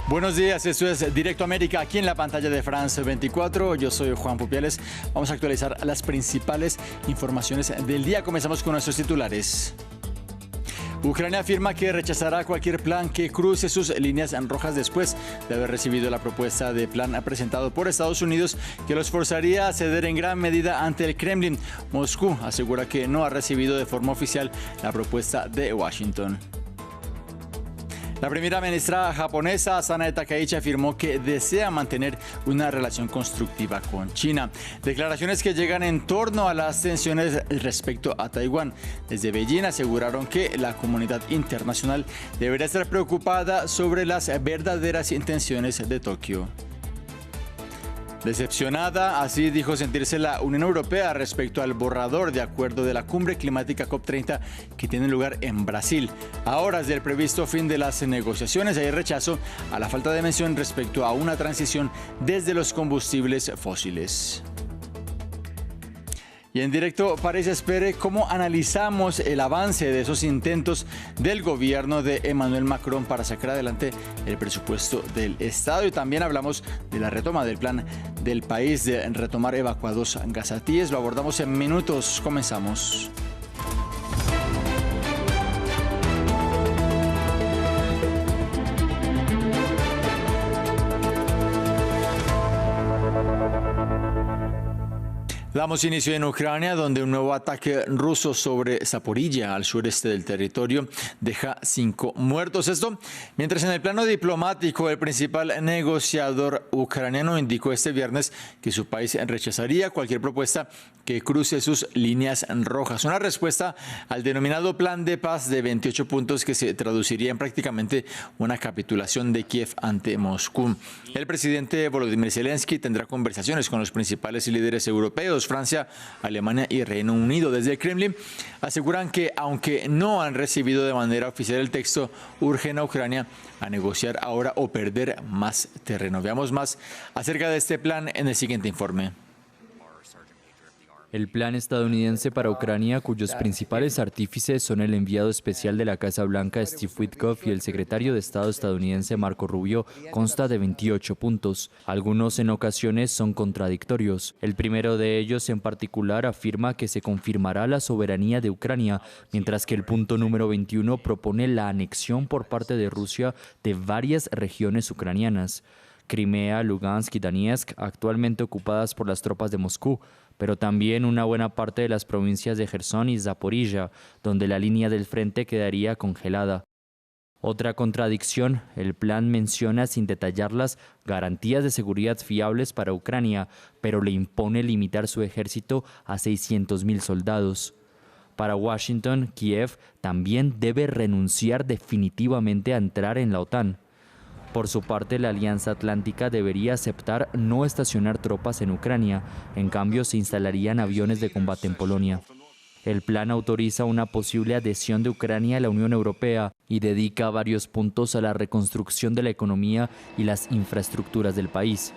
Buenos días, esto es Directo América, aquí en la pantalla de France 24. Yo soy Juan Pupiales. Vamos a actualizar las principales informaciones del día. Comenzamos con nuestros titulares. Ucrania afirma que rechazará cualquier plan que cruce sus líneas rojas después de haber recibido la propuesta de plan presentado por Estados Unidos que los forzaría a ceder en gran medida ante el Kremlin. Moscú asegura que no ha recibido de forma oficial la propuesta de Washington. La primera ministra japonesa, Sanae Takaichi, afirmó que desea mantener una relación constructiva con China. Declaraciones que llegan en torno a las tensiones respecto a Taiwán. Desde Beijing aseguraron que la comunidad internacional debería estar preocupada sobre las verdaderas intenciones de Tokio. Decepcionada, así dijo sentirse la Unión Europea respecto al borrador de acuerdo de la cumbre climática COP30 que tiene lugar en Brasil. A horas del previsto fin de las negociaciones hay rechazo a la falta de mención respecto a una transición desde los combustibles fósiles. Y en directo, París espere cómo analizamos el avance de esos intentos del gobierno de Emmanuel Macron para sacar adelante el presupuesto del Estado. Y también hablamos de la retoma del plan del país de retomar evacuados gazatíes. Lo abordamos en minutos. Comenzamos. Damos inicio en Ucrania, donde un nuevo ataque ruso sobre Zaporilla, al sureste del territorio, deja 5 muertos. Esto mientras en el plano diplomático el principal negociador ucraniano indicó este viernes que su país rechazaría cualquier propuesta que cruce sus líneas rojas. Una respuesta al denominado plan de paz de 28 puntos que se traduciría en prácticamente una capitulación de Kiev ante Moscú. El presidente Volodymyr Zelensky tendrá conversaciones con los principales líderes europeos, Francia, Alemania y Reino Unido. Desde el Kremlin aseguran que, aunque no han recibido de manera oficial el texto, urgen a Ucrania a negociar ahora o perder más terreno. Veamos más acerca de este plan en el siguiente informe. El plan estadounidense para Ucrania, cuyos principales artífices son el enviado especial de la Casa Blanca Steve Witkoff y el secretario de Estado estadounidense Marco Rubio, consta de 28 puntos. Algunos en ocasiones son contradictorios. El primero de ellos en particular afirma que se confirmará la soberanía de Ucrania, mientras que el punto número 21 propone la anexión por parte de Rusia de varias regiones ucranianas. Crimea, Lugansk y Donetsk, actualmente ocupadas por las tropas de Moscú, pero también una buena parte de las provincias de Jersón y Zaporilla, donde la línea del frente quedaría congelada. Otra contradicción, el plan menciona sin detallarlas garantías de seguridad fiables para Ucrania, pero le impone limitar su ejército a 600.000 soldados. Para Washington, Kiev también debe renunciar definitivamente a entrar en la OTAN. Por su parte, la Alianza Atlántica debería aceptar no estacionar tropas en Ucrania. En cambio, se instalarían aviones de combate en Polonia. El plan autoriza una posible adhesión de Ucrania a la Unión Europea y dedica varios puntos a la reconstrucción de la economía y las infraestructuras del país.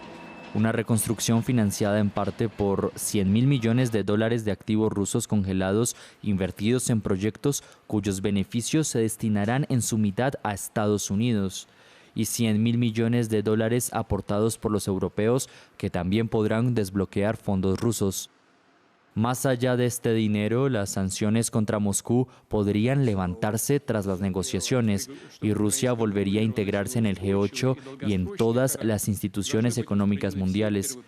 Una reconstrucción financiada en parte por $100.000 millones de activos rusos congelados invertidos en proyectos cuyos beneficios se destinarán en su mitad a Estados Unidos, y $100.000 millones aportados por los europeos, que también podrán desbloquear fondos rusos. Más allá de este dinero, las sanciones contra Moscú podrían levantarse tras las negociaciones y Rusia volvería a integrarse en el G8 y en todas las instituciones económicas mundiales.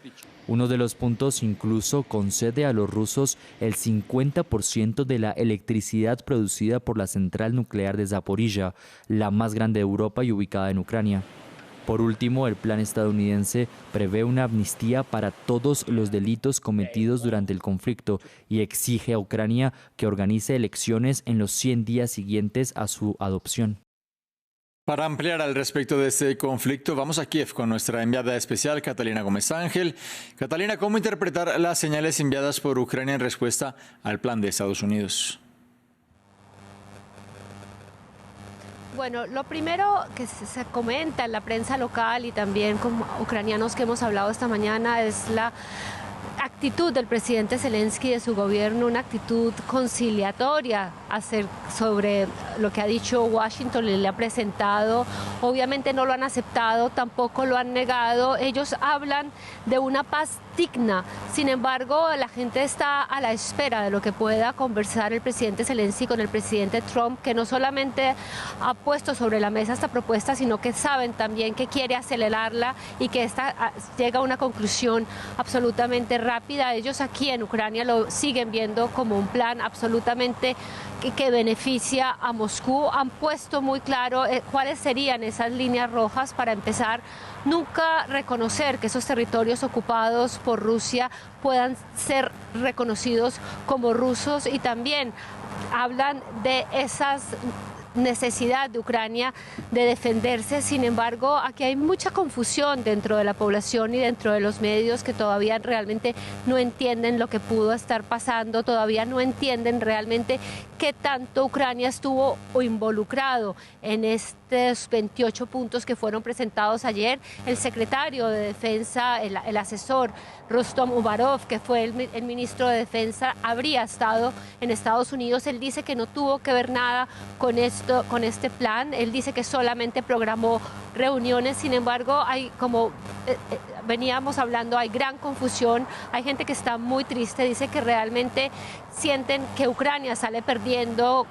Uno de los puntos incluso concede a los rusos el 50% de la electricidad producida por la central nuclear de Zaporilla, la más grande de Europa y ubicada en Ucrania. Por último, el plan estadounidense prevé una amnistía para todos los delitos cometidos durante el conflicto y exige a Ucrania que organice elecciones en los 100 días siguientes a su adopción. Para ampliar al respecto de este conflicto, vamos a Kiev con nuestra enviada especial, Catalina Gómez Ángel. Catalina, ¿cómo interpretar las señales enviadas por Ucrania en respuesta al plan de Estados Unidos? Bueno, lo primero que se comenta en la prensa local y también con ucranianos que hemos hablado esta mañana es la actitud del presidente Zelensky y de su gobierno, una actitud conciliatoria sobre lo que ha dicho Washington, le ha presentado. Obviamente no lo han aceptado, tampoco lo han negado. Ellos hablan de una paz digna. Sin embargo, la gente está a la espera de lo que pueda conversar el presidente Zelensky con el presidente Trump, que no solamente ha puesto sobre la mesa esta propuesta, sino que saben también que quiere acelerarla y que esta llega a una conclusión absolutamente rápida. Ellos aquí en Ucrania lo siguen viendo como un plan absolutamente que beneficia a Moscú. Han puesto muy claro cuáles serían esas líneas rojas para empezar. Nunca reconocer que esos territorios ocupados por Rusia puedan ser reconocidos como rusos, y también hablan de esas necesidad de Ucrania de defenderse. Sin embargo, aquí hay mucha confusión dentro de la población y dentro de los medios, que todavía realmente no entienden lo que pudo estar pasando, todavía no entienden realmente qué tanto Ucrania estuvo involucrado en estos 28 puntos que fueron presentados ayer. El secretario de Defensa, el asesor Rostom Umarov, que fue el ministro de Defensa, habría estado en Estados Unidos. Él dice que no tuvo que ver nada con este plan. Él dice que solamente programó reuniones. Sin embargo, hay, como veníamos hablando, hay gran confusión. Hay gente que está muy triste, dice que realmente sienten que Ucrania sale perdiendo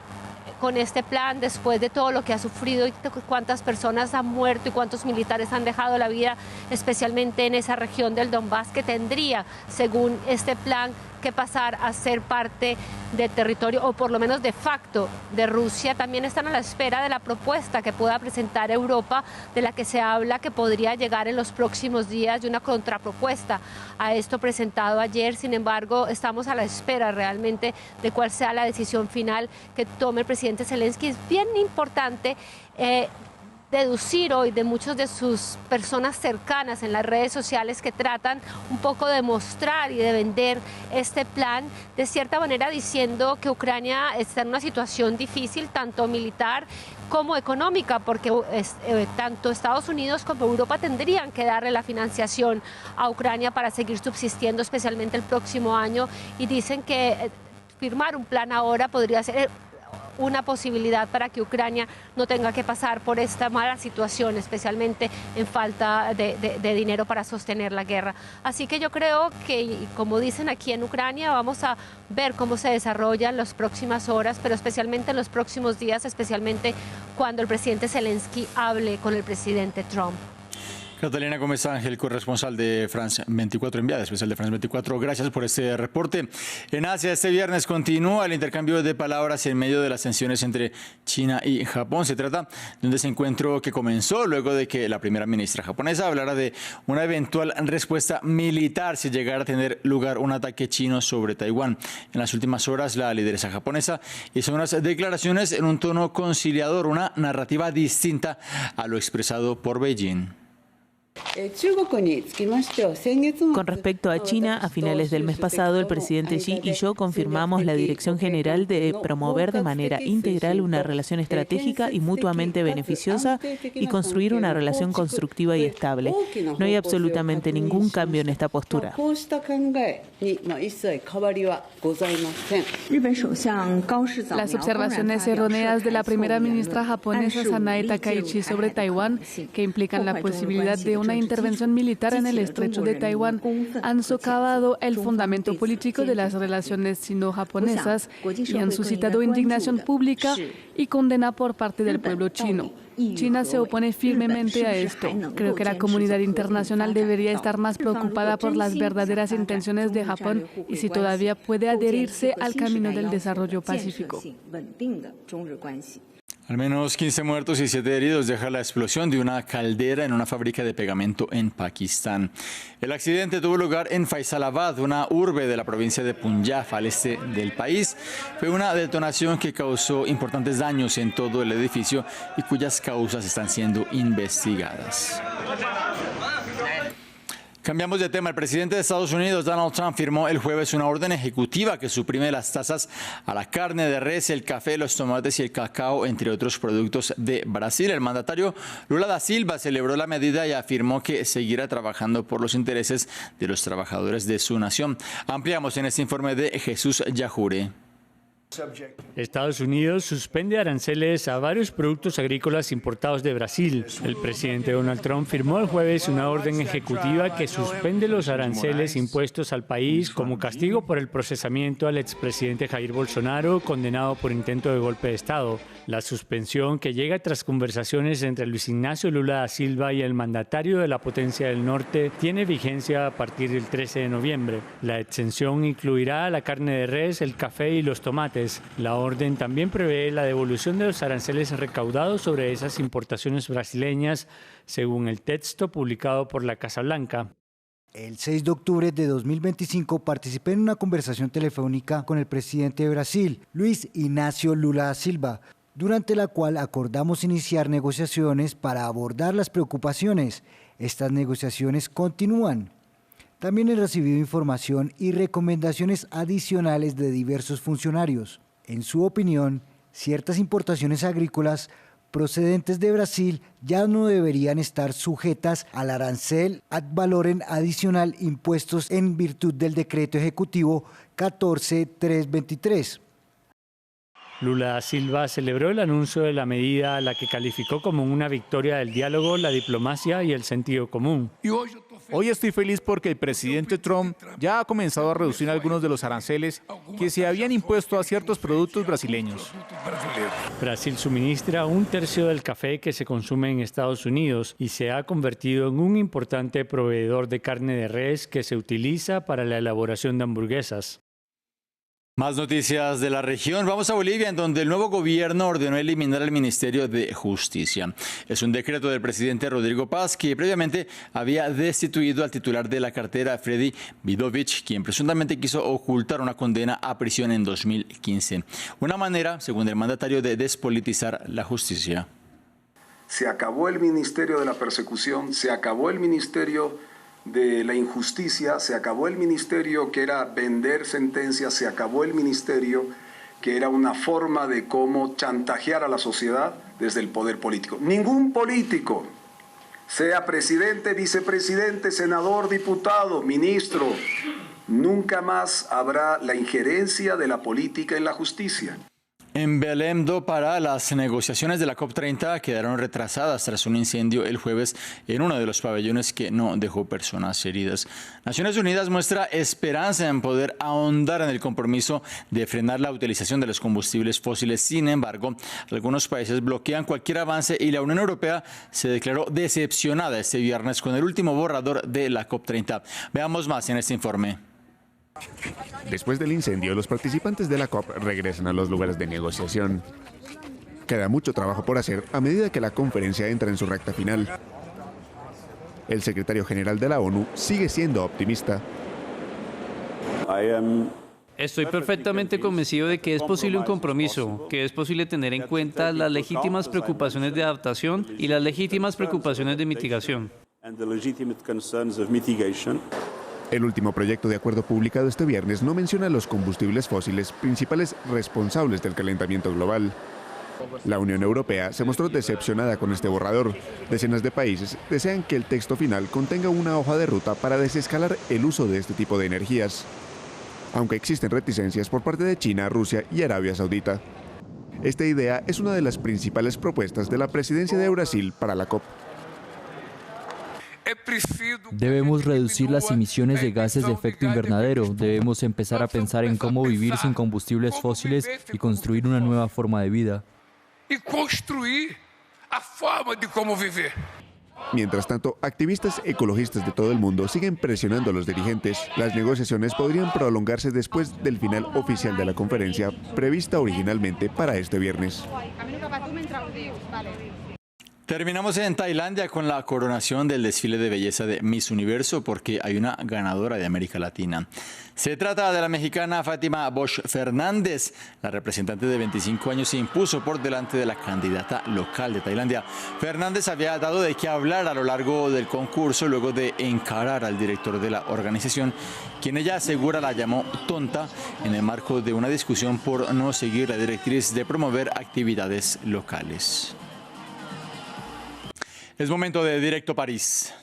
con este plan después de todo lo que ha sufrido y cuántas personas han muerto y cuántos militares han dejado la vida, especialmente en esa región del Donbass, que tendría, según este plan, que pasar a ser parte del territorio, o por lo menos de facto, de Rusia. También están a la espera de la propuesta que pueda presentar Europa, de la que se habla que podría llegar en los próximos días, de una contrapropuesta a esto presentado ayer. Sin embargo, estamos a la espera realmente de cuál sea la decisión final que tome el presidente Zelensky. Es bien importante deducir hoy de muchas de sus personas cercanas en las redes sociales, que tratan un poco de mostrar y de vender este plan, de cierta manera diciendo que Ucrania está en una situación difícil, tanto militar como económica, porque tanto Estados Unidos como Europa tendrían que darle la financiación a Ucrania para seguir subsistiendo, especialmente el próximo año, y dicen que firmar un plan ahora podría ser una posibilidad para que Ucrania no tenga que pasar por esta mala situación, especialmente en falta de dinero para sostener la guerra. Así que yo creo que, como dicen aquí en Ucrania, vamos a ver cómo se desarrollan las próximas horas, pero especialmente en los próximos días, especialmente cuando el presidente Zelensky hable con el presidente Trump. Catalina Gómez Ángel, corresponsal de France 24, enviada especial de France 24. Gracias por este reporte. En Asia, este viernes continúa el intercambio de palabras en medio de las tensiones entre China y Japón. Se trata de un desencuentro que comenzó luego de que la primera ministra japonesa hablara de una eventual respuesta militar si llegara a tener lugar un ataque chino sobre Taiwán. En las últimas horas, la lideresa japonesa hizo unas declaraciones en un tono conciliador, una narrativa distinta a lo expresado por Beijing. Con respecto a China, a finales del mes pasado, el presidente Xi y yo confirmamos la dirección general de promover de manera integral una relación estratégica y mutuamente beneficiosa y construir una relación constructiva y estable. No hay absolutamente ningún cambio en esta postura. Las observaciones erróneas de la primera ministra japonesa Sanae Takaichi sobre Taiwán, que implican la posibilidad de una intervención militar en el estrecho de Taiwán, han socavado el fundamento político de las relaciones sino-japonesas y han suscitado indignación pública y condena por parte del pueblo chino. China se opone firmemente a esto. Creo que la comunidad internacional debería estar más preocupada por las verdaderas intenciones de Japón y si todavía puede adherirse al camino del desarrollo pacífico. Al menos 15 muertos y 7 heridos deja la explosión de una caldera en una fábrica de pegamento en Pakistán. El accidente tuvo lugar en Faisalabad, una urbe de la provincia de Punjab, al este del país. Fue una detonación que causó importantes daños en todo el edificio y cuyas causas están siendo investigadas. Cambiamos de tema. El presidente de Estados Unidos, Donald Trump, firmó el jueves una orden ejecutiva que suprime las tasas a la carne de res, el café, los tomates y el cacao, entre otros productos de Brasil. El mandatario Lula da Silva celebró la medida y afirmó que seguirá trabajando por los intereses de los trabajadores de su nación. Ampliamos en este informe de Jesús Yajure. Estados Unidos suspende aranceles a varios productos agrícolas importados de Brasil. El presidente Donald Trump firmó el jueves una orden ejecutiva que suspende los aranceles impuestos al país como castigo por el procesamiento al expresidente Jair Bolsonaro, condenado por intento de golpe de Estado. La suspensión, que llega tras conversaciones entre Luis Ignacio Lula da Silva y el mandatario de la potencia del norte, tiene vigencia a partir del 13 de noviembre. La exención incluirá la carne de res, el café y los tomates. La orden también prevé la devolución de los aranceles recaudados sobre esas importaciones brasileñas, según el texto publicado por la Casa Blanca. El 6 de octubre de 2025 participé en una conversación telefónica con el presidente de Brasil, Luis Ignacio Lula da Silva, durante la cual acordamos iniciar negociaciones para abordar las preocupaciones. Estas negociaciones continúan. También he recibido información y recomendaciones adicionales de diversos funcionarios. En su opinión, ciertas importaciones agrícolas procedentes de Brasil ya no deberían estar sujetas al arancel ad valorem adicional impuestos en virtud del decreto ejecutivo 14323. Lula da Silva celebró el anuncio de la medida, a la que calificó como una victoria del diálogo, la diplomacia y el sentido común. Hoy estoy feliz porque el presidente Trump ya ha comenzado a reducir algunos de los aranceles que se habían impuesto a ciertos productos brasileños. Brasil suministra un tercio del café que se consume en Estados Unidos y se ha convertido en un importante proveedor de carne de res que se utiliza para la elaboración de hamburguesas. Más noticias de la región. Vamos a Bolivia, en donde el nuevo gobierno ordenó eliminar el Ministerio de Justicia. Es un decreto del presidente Rodrigo Paz, que previamente había destituido al titular de la cartera, Freddy Vidovich, quien presuntamente quiso ocultar una condena a prisión en 2015. Una manera, según el mandatario, de despolitizar la justicia. Se acabó el Ministerio de la Persecución, se acabó el Ministerio de la Injusticia, se acabó el ministerio que era vender sentencias, se acabó el ministerio que era una forma de cómo chantajear a la sociedad desde el poder político. Ningún político, sea presidente, vicepresidente, senador, diputado, ministro, nunca más habrá la injerencia de la política en la justicia. En Belém do Pará, las negociaciones de la COP30 quedaron retrasadas tras un incendio el jueves en uno de los pabellones que no dejó personas heridas. Naciones Unidas muestra esperanza en poder ahondar en el compromiso de frenar la utilización de los combustibles fósiles. Sin embargo, algunos países bloquean cualquier avance y la Unión Europea se declaró decepcionada este viernes con el último borrador de la COP30. Veamos más en este informe. Después del incendio, los participantes de la COP regresan a los lugares de negociación. Queda mucho trabajo por hacer a medida que la conferencia entra en su recta final. El secretario general de la ONU sigue siendo optimista. Estoy perfectamente convencido de que es posible un compromiso, que es posible tener en cuenta las legítimas preocupaciones de adaptación y las legítimas preocupaciones de mitigación. El último proyecto de acuerdo publicado este viernes no menciona los combustibles fósiles, principales responsables del calentamiento global. La Unión Europea se mostró decepcionada con este borrador. Decenas de países desean que el texto final contenga una hoja de ruta para desescalar el uso de este tipo de energías, aunque existen reticencias por parte de China, Rusia y Arabia Saudita. Esta idea es una de las principales propuestas de la presidencia de Brasil para la COP. Debemos reducir las emisiones de gases de efecto invernadero. Debemos empezar a pensar en cómo vivir sin combustibles fósiles y construir una nueva forma de vida. Mientras tanto, activistas ecologistas de todo el mundo siguen presionando a los dirigentes. Las negociaciones podrían prolongarse después del final oficial de la conferencia, prevista originalmente para este viernes. Terminamos en Tailandia con la coronación del desfile de belleza de Miss Universo, porque hay una ganadora de América Latina. Se trata de la mexicana Fátima Bosch Fernández. La representante de 25 años se impuso por delante de la candidata local de Tailandia. Fernández había dado de qué hablar a lo largo del concurso luego de encarar al director de la organización, quien ella asegura la llamó tonta en el marco de una discusión por no seguir la directriz de promover actividades locales. Es momento de Directo París.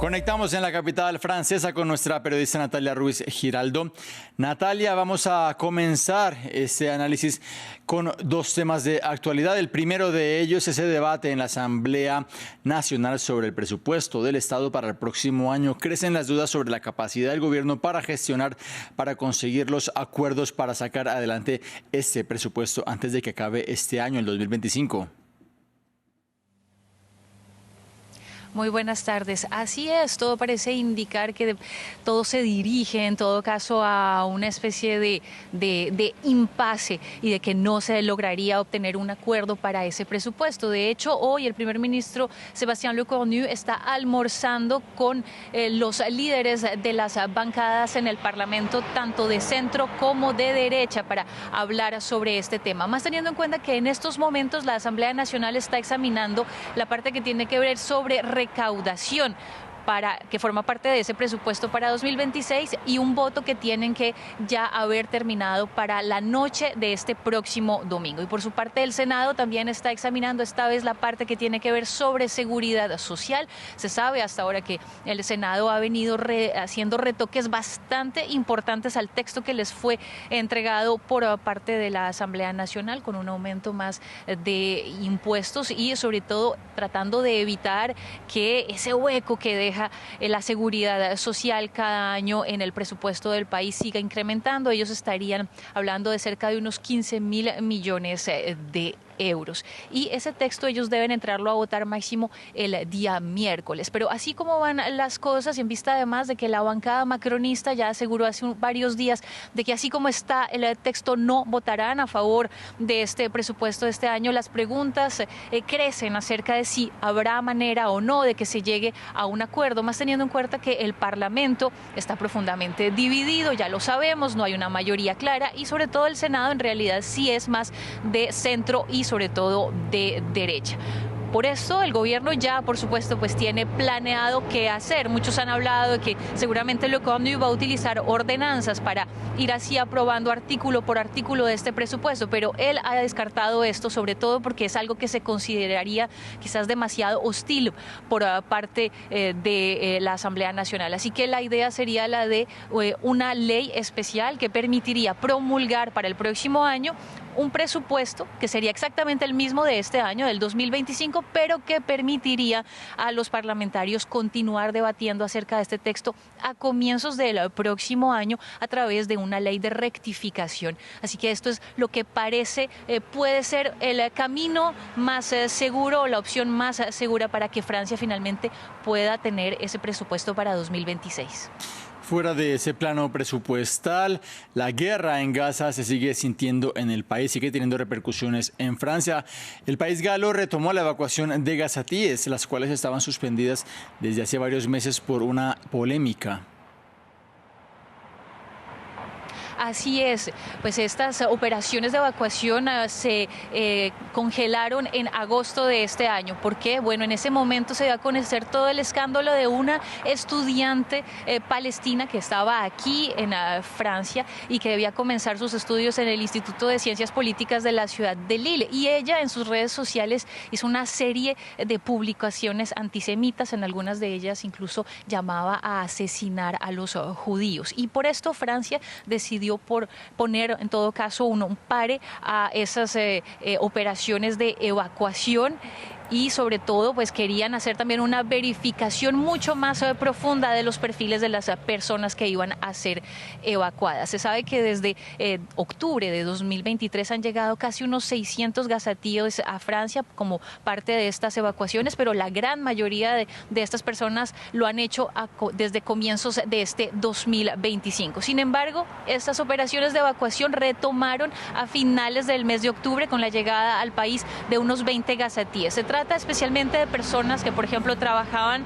Conectamos en la capital francesa con nuestra periodista Natalia Ruiz Giraldo. Natalia, vamos a comenzar este análisis con dos temas de actualidad. El primero de ellos es ese debate en la Asamblea Nacional sobre el presupuesto del Estado para el próximo año. Crecen las dudas sobre la capacidad del gobierno para gestionar, para conseguir los acuerdos para sacar adelante este presupuesto antes de que acabe este año, el 2025. Muy buenas tardes. Así es, todo parece indicar que todo se dirige en todo caso a una especie de impasse y de que no se lograría obtener un acuerdo para ese presupuesto. De hecho, hoy el primer ministro Sébastien Lecornu está almorzando con los líderes de las bancadas en el Parlamento, tanto de centro como de derecha, para hablar sobre este tema. Más teniendo en cuenta que en estos momentos la Asamblea Nacional está examinando la parte que tiene que ver sobre recaudación, que forma parte de ese presupuesto para 2026 y un voto que tienen que ya haber terminado para la noche de este próximo domingo. Y por su parte el Senado también está examinando esta vez la parte que tiene que ver sobre seguridad social. Se sabe hasta ahora que el Senado ha venido haciendo retoques bastante importantes al texto que les fue entregado por parte de la Asamblea Nacional, con un aumento más de impuestos y sobre todo tratando de evitar que ese hueco que deja la seguridad social cada año en el presupuesto del país siga incrementando. Ellos estarían hablando de cerca de unos 15.000 millones de euros. Y ese texto ellos deben entrarlo a votar máximo el día miércoles. Pero así como van las cosas, en vista además de que la bancada macronista ya aseguró hace varios días de que así como está el texto no votarán a favor de este presupuesto de este año, las preguntas crecen acerca de si habrá manera o no de que se llegue a un acuerdo, más teniendo en cuenta que el Parlamento está profundamente dividido, ya lo sabemos, no hay una mayoría clara y sobre todo el Senado en realidad sí es más de centro y sobre todo de derecha. Por eso el gobierno ya, por supuesto, pues tiene planeado qué hacer. Muchos han hablado de que seguramente Lecornu va a utilizar ordenanzas para ir así aprobando artículo por artículo de este presupuesto, pero él ha descartado esto, sobre todo porque es algo que se consideraría quizás demasiado hostil por parte de la Asamblea Nacional. Así que la idea sería la de una ley especial que permitiría promulgar para el próximo año un presupuesto que sería exactamente el mismo de este año, del 2025, pero que permitiría a los parlamentarios continuar debatiendo acerca de este texto a comienzos del próximo año a través de una ley de rectificación. Así que esto es lo que parece puede ser el camino más seguro o la opción más segura para que Francia finalmente pueda tener ese presupuesto para 2026. Fuera de ese plano presupuestal, la guerra en Gaza se sigue sintiendo en el país, sigue teniendo repercusiones en Francia. El país galo retomó la evacuación de gazatíes, las cuales estaban suspendidas desde hace varios meses por una polémica. Así es, pues estas operaciones de evacuación se congelaron en agosto de este año. ¿Por qué? Bueno, en ese momento se dio a conocer todo el escándalo de una estudiante palestina que estaba aquí en Francia y que debía comenzar sus estudios en el Instituto de Ciencias Políticas de la ciudad de Lille. Y ella en sus redes sociales hizo una serie de publicaciones antisemitas, en algunas de ellas incluso llamaba a asesinar a los judíos. Y por esto Francia decidió por poner en todo caso un pare a esas operaciones de evacuación. Y sobre todo pues querían hacer también una verificación mucho más profunda de los perfiles de las personas que iban a ser evacuadas. Se sabe que desde octubre de 2023 han llegado casi unos 600 gazatíes a Francia como parte de estas evacuaciones, pero la gran mayoría de estas personas lo han hecho desde comienzos de este 2025. Sin embargo, estas operaciones de evacuación retomaron a finales del mes de octubre con la llegada al país de unos 20 gazatíes. Se trata especialmente de personas que, por ejemplo, trabajaban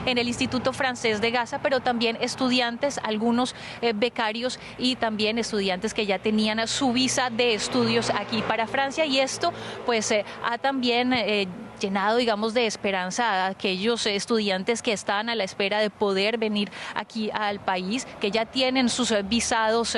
en el Instituto Francés de Gaza, pero también estudiantes, algunos becarios y también estudiantes que ya tenían su visa de estudios aquí para Francia. Y esto pues ha también llenado, digamos, de esperanza a aquellos estudiantes que estaban a la espera de poder venir aquí al país, que ya tienen sus visados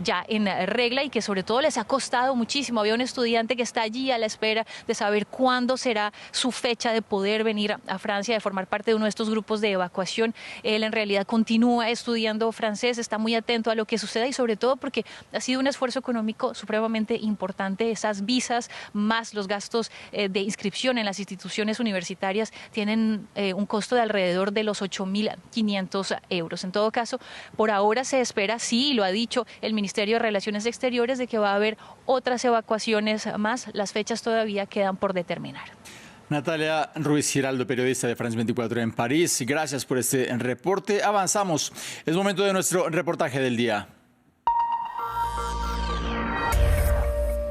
ya en regla y que sobre todo les ha costado muchísimo. Había un estudiante que está allí a la espera de saber cuándo será su fecha de poder venir a Francia, de formar parte parte de uno de estos grupos de evacuación. Él en realidad continúa estudiando francés, está muy atento a lo que suceda y sobre todo porque ha sido un esfuerzo económico supremamente importante. Esas visas más los gastos de inscripción en las instituciones universitarias tienen un costo de alrededor de los 8.500 euros. En todo caso, por ahora se espera, sí, lo ha dicho el Ministerio de Relaciones Exteriores, de que va a haber otras evacuaciones más. Las fechas todavía quedan por determinar. Natalia Ruiz Giraldo, periodista de France 24 en París. Gracias por este reporte. Avanzamos. Es momento de nuestro reportaje del día.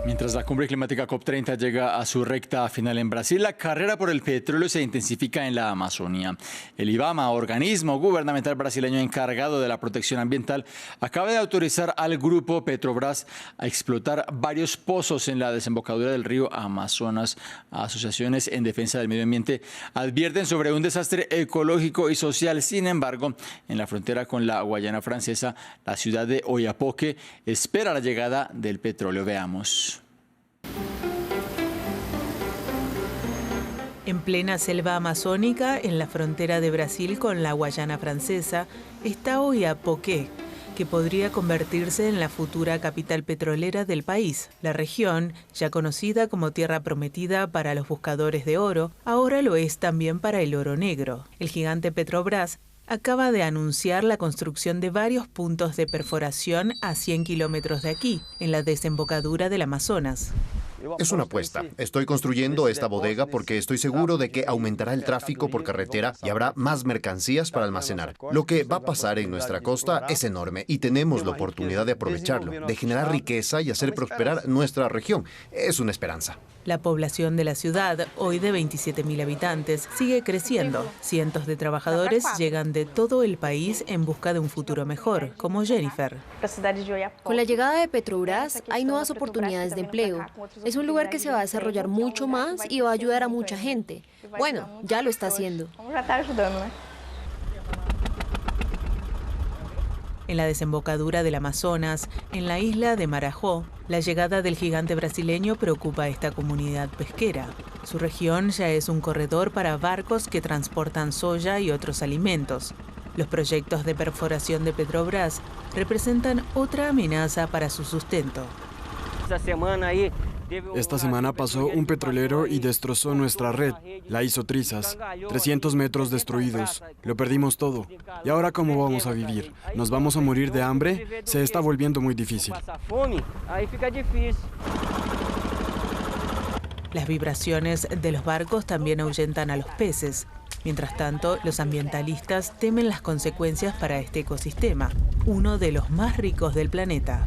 Mientras la cumbre climática COP30 llega a su recta final en Brasil, la carrera por el petróleo se intensifica en la Amazonia. El IBAMA, organismo gubernamental brasileño encargado de la protección ambiental, acaba de autorizar al grupo Petrobras a explotar varios pozos en la desembocadura del río Amazonas. Asociaciones en defensa del medio ambiente advierten sobre un desastre ecológico y social. Sin embargo, en la frontera con la Guayana Francesa, la ciudad de Oiapoque espera la llegada del petróleo. Veamos. En plena selva amazónica, en la frontera de Brasil con la Guayana Francesa, está Oiapoque, que podría convertirse en la futura capital petrolera del país. La región, ya conocida como tierra prometida para los buscadores de oro, ahora lo es también para el oro negro. El gigante Petrobras acaba de anunciar la construcción de varios puntos de perforación a 100 kilómetros de aquí, en la desembocadura del Amazonas. Es una apuesta. Estoy construyendo esta bodega porque estoy seguro de que aumentará el tráfico por carretera y habrá más mercancías para almacenar. Lo que va a pasar en nuestra costa es enorme y tenemos la oportunidad de aprovecharlo, de generar riqueza y hacer prosperar nuestra región. Es una esperanza. La población de la ciudad, hoy de 27.000 habitantes, sigue creciendo. Cientos de trabajadores llegan de todo el país en busca de un futuro mejor, como Jennifer. Con la llegada de Petrobras hay nuevas oportunidades de empleo. Es un lugar que se va a desarrollar mucho más y va a ayudar a mucha gente. Bueno, ya lo está haciendo. En la desembocadura del Amazonas, en la isla de Marajó, la llegada del gigante brasileño preocupa a esta comunidad pesquera. Su región ya es un corredor para barcos que transportan soya y otros alimentos. Los proyectos de perforación de Petrobras representan otra amenaza para su sustento. Esta semana pasó un petrolero y destrozó nuestra red. La hizo trizas. 300 metros destruidos. Lo perdimos todo. ¿Y ahora cómo vamos a vivir? ¿Nos vamos a morir de hambre? Se está volviendo muy difícil. Las vibraciones de los barcos también ahuyentan a los peces. Mientras tanto, los ambientalistas temen las consecuencias para este ecosistema, uno de los más ricos del planeta.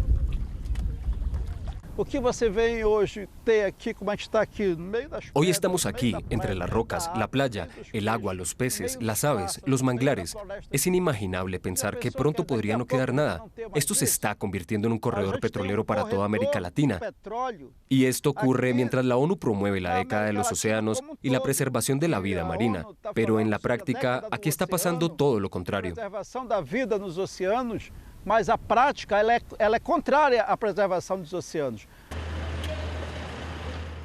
Hoy estamos aquí, entre las rocas, la playa, el agua, los peces, las aves, los manglares. Es inimaginable pensar que pronto podría no quedar nada. Esto se está convirtiendo en un corredor petrolero para toda América Latina. Y esto ocurre mientras la ONU promueve la década de los océanos y la preservación de la vida marina. Pero en la práctica, aquí está pasando todo lo contrario. Mas a prática ela é contrária à preservação dos oceanos.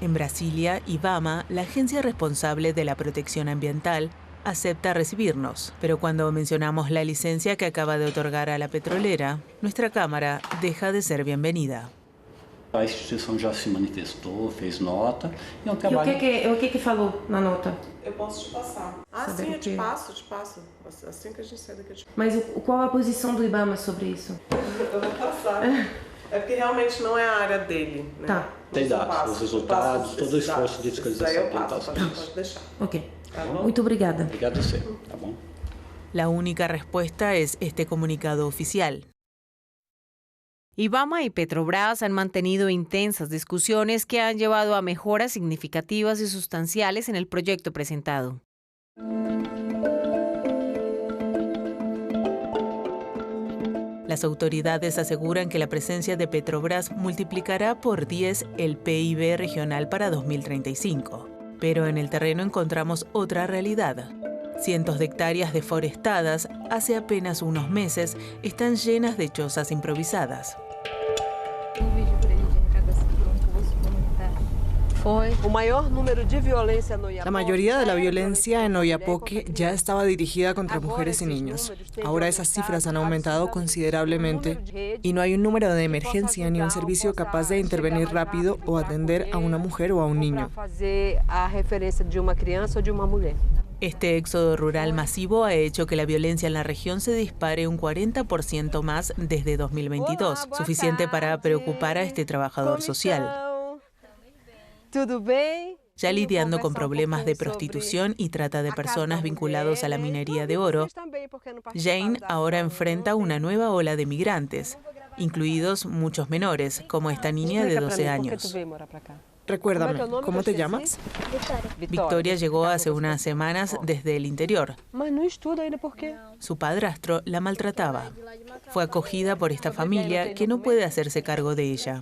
En Brasilia, IBAMA, la agencia responsable de la protección ambiental, acepta recibirnos. Pero cuando mencionamos la licencia que acaba de otorgar a la petrolera, nuestra Cámara deja de ser bienvenida. A instituição já se manifestou, fez nota. E o que falou na nota? Eu posso te passar. Ah, sim, eu te passo. Assim que a gente sai daqui. Mas qual a posição do IBAMA sobre isso? Eu vou passar. É porque realmente não é a área dele, né? Tá. Tem dados, os resultados, todo o esforço de fiscalização ambiental. Pode deixar. Ok. Muito obrigada. Obrigado a você, tá bom? La única respuesta es este comunicado oficial. IBAMA y Petrobras han mantenido intensas discusiones que han llevado a mejoras significativas y sustanciales en el proyecto presentado. Las autoridades aseguran que la presencia de Petrobras multiplicará por 10 el PIB regional para 2035. Pero en el terreno encontramos otra realidad. Cientos de hectáreas deforestadas, hace apenas unos meses, están llenas de chozas improvisadas. La mayoría de la violencia en Oiapoque ya estaba dirigida contra mujeres y niños. Ahora esas cifras han aumentado considerablemente y no hay un número de emergencia ni un servicio capaz de intervenir rápido o atender a una mujer o a un niño. Este éxodo rural masivo ha hecho que la violencia en la región se dispare un 40% más desde 2022, suficiente para preocupar a este trabajador social. Ya lidiando con problemas de prostitución y trata de personas vinculados a la minería de oro, Jane ahora enfrenta una nueva ola de migrantes, incluidos muchos menores, como esta niña de 12 años. Recuérdame, ¿cómo te llamas? Victoria llegó hace unas semanas desde el interior. Su padrastro la maltrataba. Fue acogida por esta familia que no puede hacerse cargo de ella.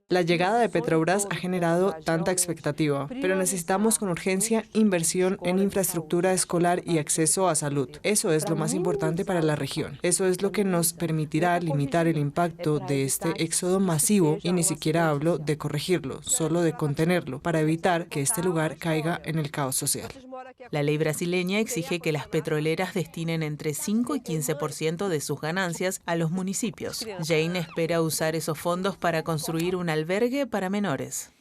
La llegada de Petrobras ha generado tanta expectativa, pero necesitamos con urgencia inversión en infraestructura escolar y acceso a salud. Eso es lo más importante para la región. Eso es lo que nos permitirá limitar el impacto de este éxodo masivo, y ni siquiera hablo de corregirlo, solo de contenerlo, para evitar que este lugar caiga en el caos social. La ley brasileña exige que las petroleras destinen entre 5 y 15% de sus ganancias a los municipios. Jane espera usar esos fondos para construir un albergue para menores.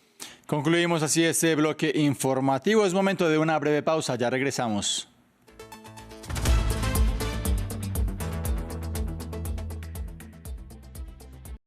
Concluimos así este bloque informativo. Es momento de una breve pausa, ya regresamos.